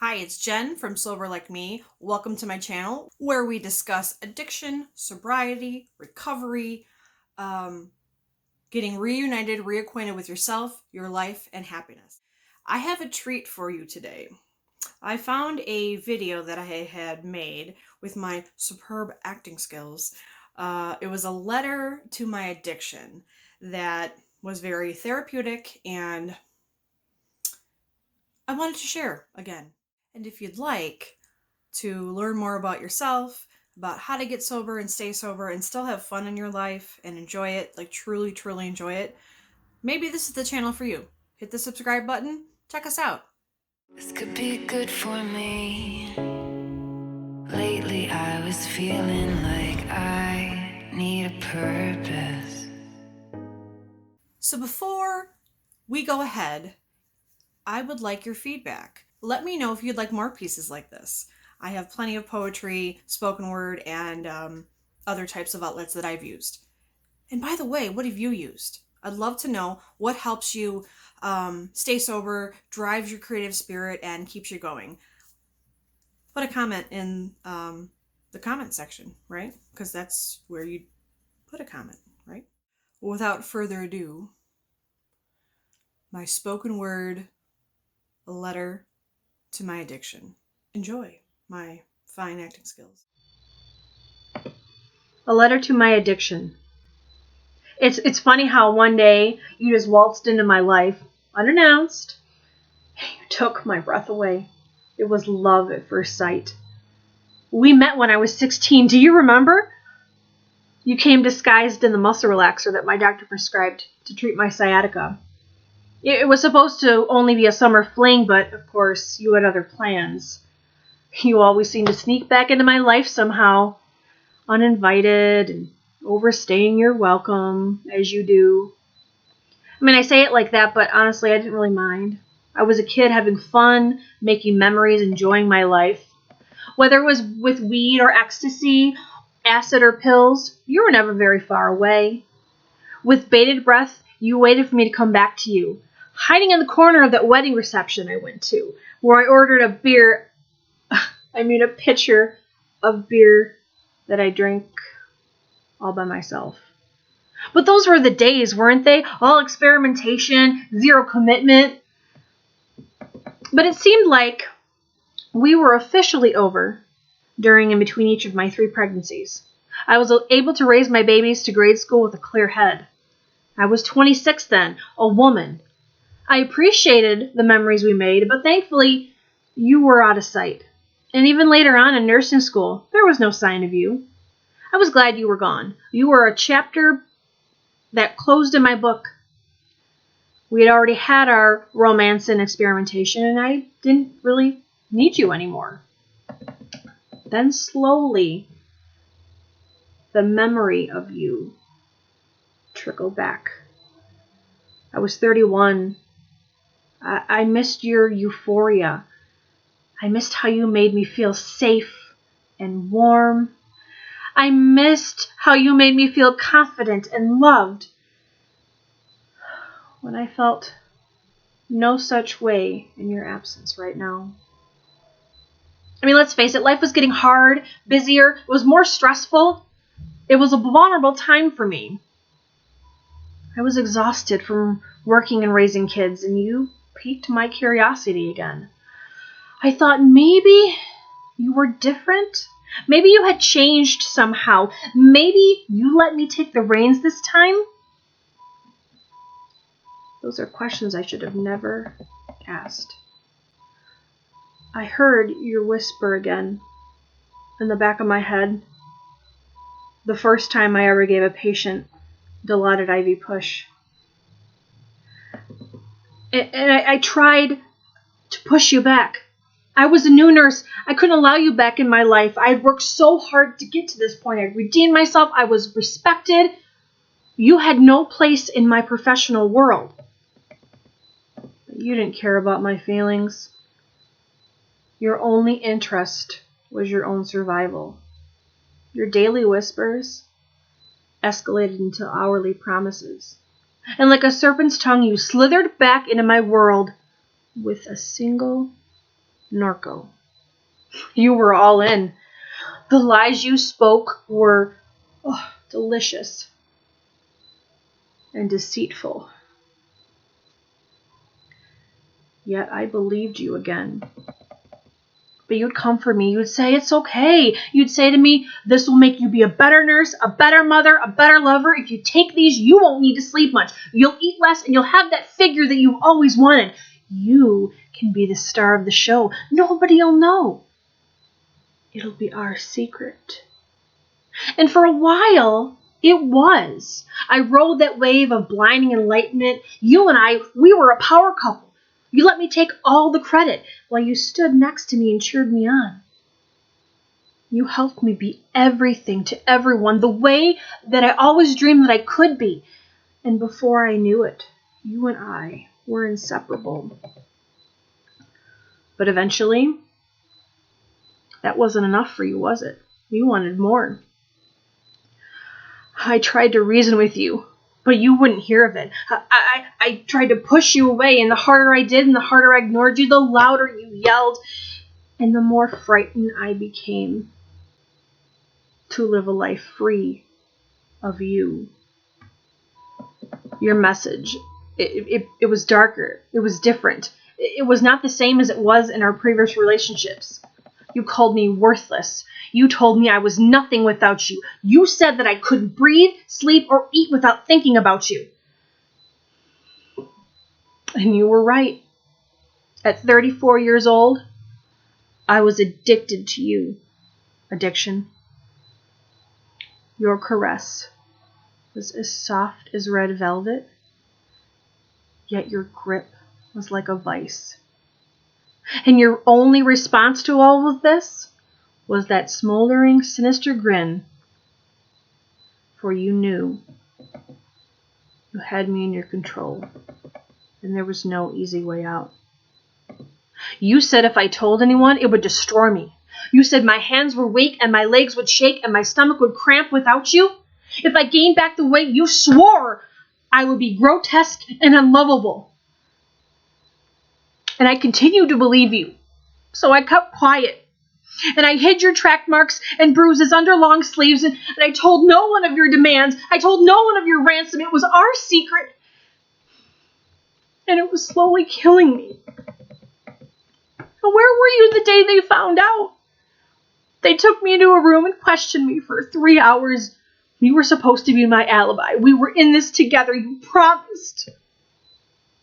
Hi, it's Jen from Sober Like Me. Welcome to my channel where we discuss addiction, sobriety, recovery, um, getting reunited, reacquainted with yourself, your life, and happiness. I have a treat for you today. I found a video that I had made with my superb acting skills. It was a letter to my addiction that was very therapeutic, and I wanted to share again. And if you'd like to learn more about yourself, about how to get sober and stay sober and still have fun in your life and enjoy it, like truly, truly enjoy it, maybe this is the channel for you. Hit the subscribe button. Check us out. This could be good for me. Lately I was feeling like I need a purpose. So before we go ahead, I would like your feedback. Let me know if you'd like more pieces like this. I have plenty of poetry, spoken word, and other types of outlets that I've used. And by the way, what have you used? I'd love to know what helps you stay sober, drives your creative spirit, and keeps you going. Put a comment in the comment section, right? Because that's where you put a comment, right? Without further ado, my spoken word letter to my addiction. Enjoy my fine acting skills. A letter to my addiction. It's funny how one day you just waltzed into my life unannounced. You took my breath away. It was love at first sight. We met when I was 16. Do you remember? You came disguised in the muscle relaxer that my doctor prescribed to treat my sciatica. It was supposed to only be a summer fling, but of course you had other plans. You always seemed to sneak back into my life somehow, uninvited and overstaying your welcome, as you do. I mean, I say it like that, but honestly, I didn't really mind. I was a kid having fun, making memories, enjoying my life. Whether it was with weed or ecstasy, acid or pills, you were never very far away. With bated breath, you waited for me to come back to you, hiding in the corner of that wedding reception I went to, where I ordered a pitcher of beer that I drank all by myself. But those were the days, weren't they? All experimentation, zero commitment. But it seemed like we were officially over during and between each of my 3 pregnancies. I was able to raise my babies to grade school with a clear head. I was 26 then, a woman. I appreciated the memories we made, but thankfully, you were out of sight. And even later on in nursing school, there was no sign of you. I was glad you were gone. You were a chapter that closed in my book. We had already had our romance and experimentation, and I didn't really need you anymore. Then slowly, the memory of you trickled back. I was 31. I missed your euphoria. I missed how you made me feel safe and warm. I missed how you made me feel confident and loved when I felt no such way in your absence right now. I mean, let's face it, life was getting hard, busier, it was more stressful. It was a vulnerable time for me. I was exhausted from working and raising kids, and you piqued my curiosity again. I thought maybe you were different. Maybe you had changed somehow. Maybe you let me take the reins this time. Those are questions I should have never asked. I heard your whisper again in the back of my head. The first time I ever gave a patient dilaudid IV push. And I tried to push you back. I was a new nurse. I couldn't allow you back in my life. I had worked so hard to get to this point. I redeemed myself. I was respected. You had no place in my professional world. But you didn't care about my feelings. Your only interest was your own survival. Your daily whispers escalated into hourly promises. And like a serpent's tongue, you slithered back into my world with a single Norco. You were all in. The lies you spoke were delicious and deceitful. Yet I believed you again. But you'd comfort me. You'd say, it's okay. You'd say to me, this will make you be a better nurse, a better mother, a better lover. If you take these, you won't need to sleep much. You'll eat less and you'll have that figure that you've always wanted. You can be the star of the show. Nobody will know. It'll be our secret. And for a while, it was. I rode that wave of blinding enlightenment. You and I, we were a power couple. You let me take all the credit while you stood next to me and cheered me on. You helped me be everything to everyone, the way that I always dreamed that I could be. And before I knew it, you and I were inseparable. But eventually, that wasn't enough for you, was it? You wanted more. I tried to reason with you, but you wouldn't hear of it. I tried to push you away, and the harder I did and the harder I ignored you, the louder you yelled, and the more frightened I became to live a life free of you. Your message, it was darker. It was different. It was not the same as it was in our previous relationships. You called me worthless. You told me I was nothing without you. You said that I couldn't breathe, sleep, or eat without thinking about you. And you were right. At 34 years old, I was addicted to you. Addiction. Your caress was as soft as red velvet, yet your grip was like a vice. And your only response to all of this was that smoldering, sinister grin, for you knew you had me in your control, and there was no easy way out. You said if I told anyone, it would destroy me. You said my hands were weak and my legs would shake and my stomach would cramp without you. If I gained back the weight, you swore I would be grotesque and unlovable. And I continued to believe you, so I kept quiet. And I hid your track marks and bruises under long sleeves, and I told no one of your demands. I told no one of your ransom. It was our secret. And it was slowly killing me. And where were you the day they found out? They took me into a room and questioned me for 3 hours. You were supposed to be my alibi. We were in this together. You promised.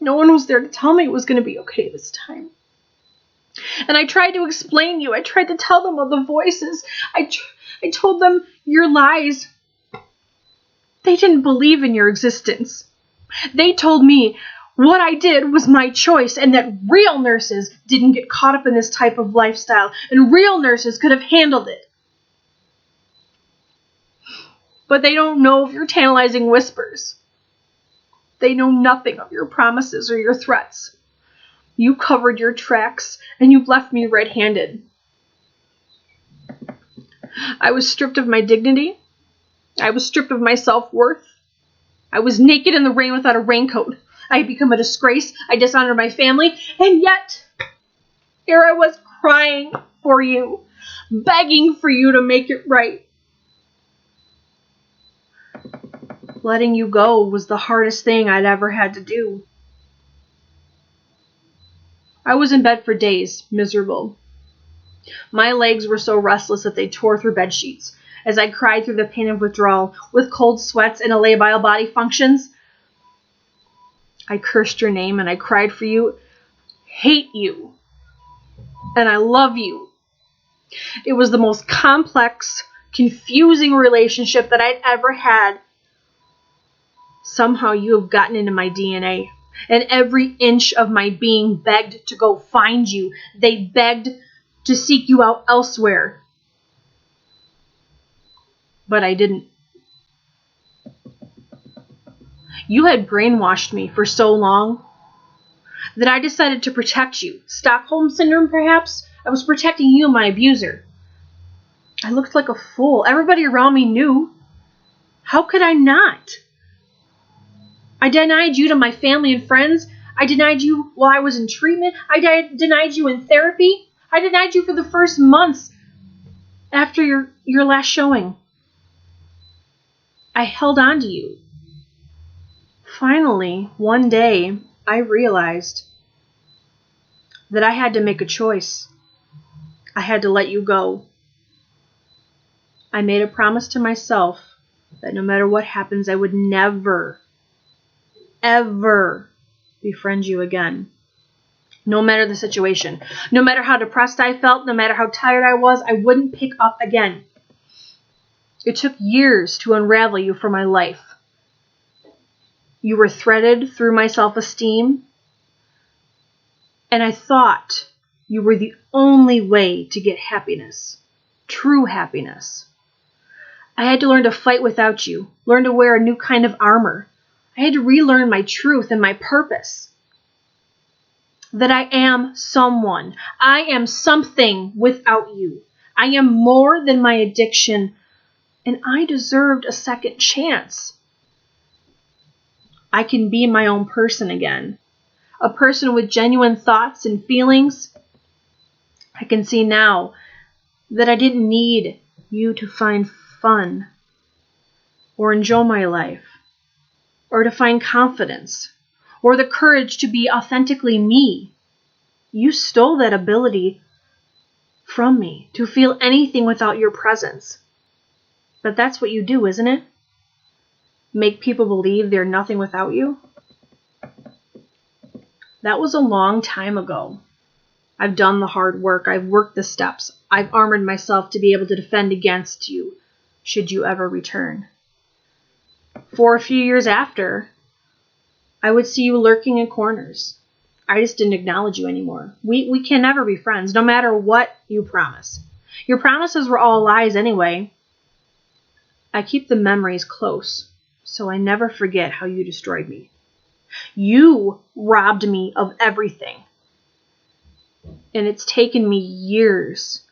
No one was there to tell me it was going to be okay this time. And I tried to explain you. I tried to tell them of the voices. I told them your lies. They didn't believe in your existence. They told me what I did was my choice, and that real nurses didn't get caught up in this type of lifestyle, and real nurses could have handled it. But they don't know of your tantalizing whispers. They know nothing of your promises or your threats. You covered your tracks, and you left me red-handed. I was stripped of my dignity. I was stripped of my self-worth. I was naked in the rain without a raincoat. I had become a disgrace. I dishonored my family. And yet, here I was crying for you, begging for you to make it right. Letting you go was the hardest thing I'd ever had to do. I was in bed for days, miserable. My legs were so restless that they tore through bed sheets as I cried through the pain of withdrawal, with cold sweats and labile body functions. I cursed your name and I cried for you, hate you, and I love you. It was the most complex, confusing relationship that I'd ever had. Somehow you have gotten into my DNA, and every inch of my being begged to go find you. They begged to seek you out elsewhere. But I didn't. You had brainwashed me for so long that I decided to protect you. Stockholm Syndrome, perhaps? I was protecting you and my abuser. I looked like a fool. Everybody around me knew. How could I not? I denied you to my family and friends. I denied you while I was in treatment. I denied you in therapy. I denied you for the first months after your last showing. I held on to you. Finally, one day, I realized that I had to make a choice. I had to let you go. I made a promise to myself that no matter what happens, I would never, ever befriend you again. No matter the situation, no matter how depressed I felt, no matter how tired I was, I wouldn't pick up again. It took years to unravel you from my life. You were threaded through my self-esteem, and I thought you were the only way to get happiness, true happiness. I had to learn to fight without you, learn to wear a new kind of armor. I had to relearn my truth and my purpose. That I am someone. I am something without you. I am more than my addiction, and I deserved a second chance. I can be my own person again. A person with genuine thoughts and feelings. I can see now that I didn't need you to find fun or enjoy my life or to find confidence or the courage to be authentically me. You stole that ability from me to feel anything without your presence. But that's what you do, isn't it? Make people believe they're nothing without you? That was a long time ago. I've done the hard work. I've worked the steps. I've armored myself to be able to defend against you, should you ever return. For a few years after, I would see you lurking in corners. I just didn't acknowledge you anymore. We can never be friends, no matter what you promise. Your promises were all lies anyway. I keep the memories close, so I never forget how you destroyed me. You robbed me of everything. And it's taken me years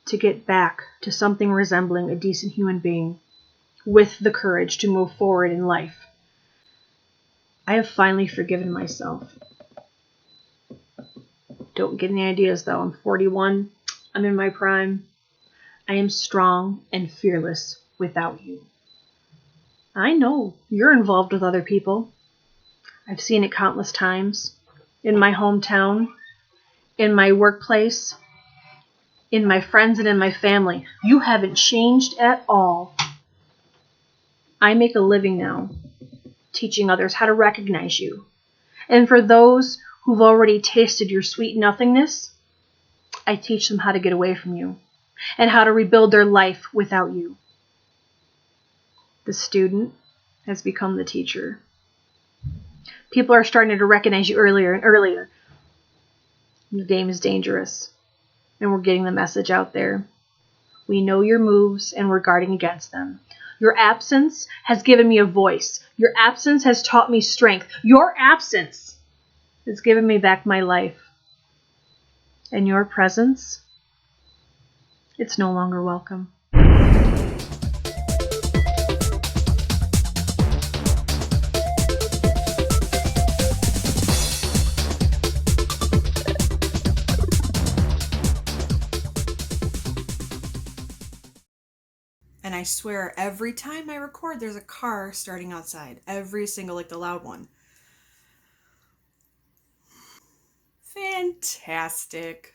to get back to something resembling a decent human being with the courage to move forward in life. I have finally forgiven myself. Don't get any ideas though. I'm 41. I'm in my prime. I am strong and fearless without you. I know you're involved with other people. I've seen it countless times. In my hometown, in my workplace, in my friends and in my family. You haven't changed at all. I make a living now, teaching others how to recognize you. And for those who've already tasted your sweet nothingness, I teach them how to get away from you and how to rebuild their life without you. The student has become the teacher. People are starting to recognize you earlier and earlier. The game is dangerous, and we're getting the message out there. We know your moves, and we're guarding against them. Your absence has given me a voice. Your absence has taught me strength. Your absence has given me back my life. And your presence, it's no longer welcome. And I swear, every time I record, there's a car starting outside. Every single, like the loud one. Fantastic.